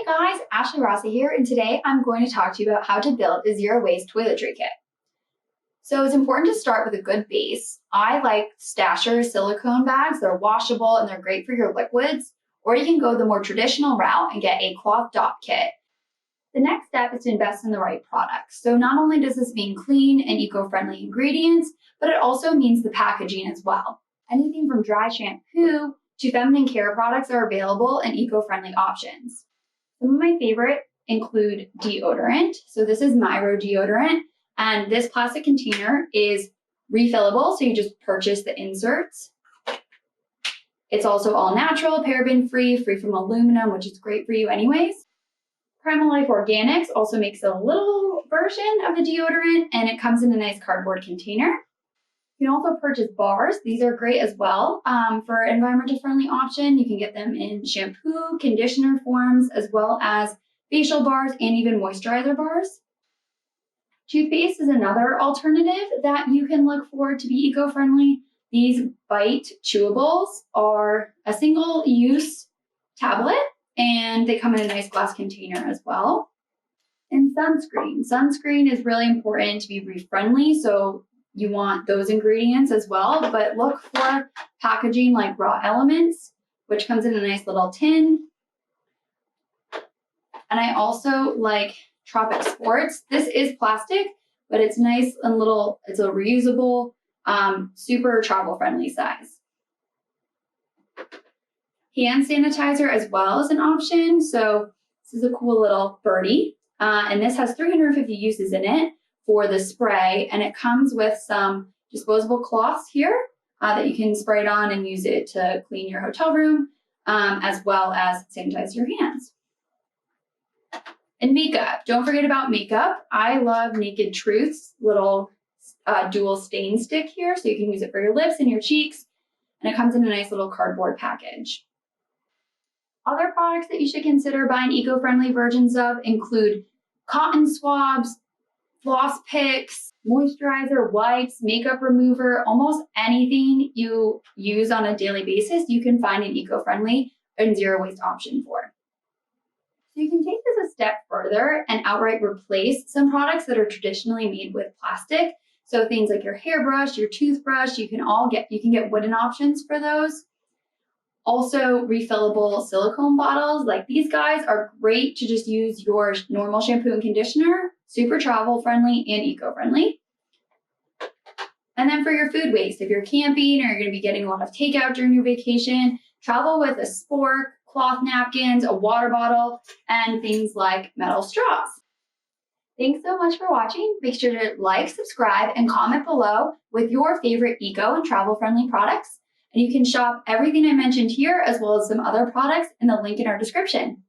Hey guys, Ashley Rossi here, and today I'm going to talk to you about how to build a zero-waste toiletry kit. So it's important to start with a good base. I like Stasher silicone bags. They're washable and they're great for your liquids, or you can go the more traditional route and get a cloth dot kit. The next step is to invest in the right products. So not only does this mean clean and eco-friendly ingredients, but it also means the packaging as well. Anything from dry shampoo to feminine care products are available and eco-friendly options. Some of my favorite include deodorant. So this is Myro deodorant, and this plastic container is refillable, so you just purchase the inserts. It's also all natural, paraben-free, free from aluminum, which is great for you anyways. Primal Life Organics also makes a little version of the deodorant, and it comes in a nice cardboard container. You can also purchase bars. These are great as well for environmental friendly option. You can get them in shampoo, conditioner forms, as well as facial bars and even moisturizer bars. Toothpaste is another alternative that you can look for to be eco-friendly. These Bite chewables are a single-use tablet, and they come in a nice glass container as well. And sunscreen. Sunscreen is really important to be reef-friendly, so you want those ingredients as well, but look for packaging like Raw Elements, which comes in a nice little tin. And I also like Tropic Sports. This is plastic, but it's nice and little, it's a reusable, super travel friendly size. Hand sanitizer as well is an option. So this is a cool little birdie. And this has 350 uses in it for the spray, and it comes with some disposable cloths here that you can spray it on and use it to clean your hotel room, as well as sanitize your hands. And makeup. Don't forget about makeup. I love Naked Truth's little dual stain stick here, so you can use it for your lips and your cheeks, and it comes in a nice little cardboard package. Other products that you should consider buying eco-friendly versions of include cotton swabs, floss picks, moisturizer, wipes, makeup remover, almost anything you use on a daily basis, you can find an eco-friendly and zero-waste option for. So you can take this a step further and outright replace some products that are traditionally made with plastic. So things like your hairbrush, your toothbrush, you can get wooden options for those. Also, refillable silicone bottles like these guys are great to just use your normal shampoo and conditioner, super travel friendly and eco-friendly. And then for your food waste, if you're camping or you're going to be getting a lot of takeout during your vacation, travel with a spork, cloth napkins, a water bottle, and things like metal straws. Thanks so much for watching. Make sure to like, subscribe, and comment below with your favorite eco and travel friendly products. And you can shop everything I mentioned here as well as some other products in the link in our description.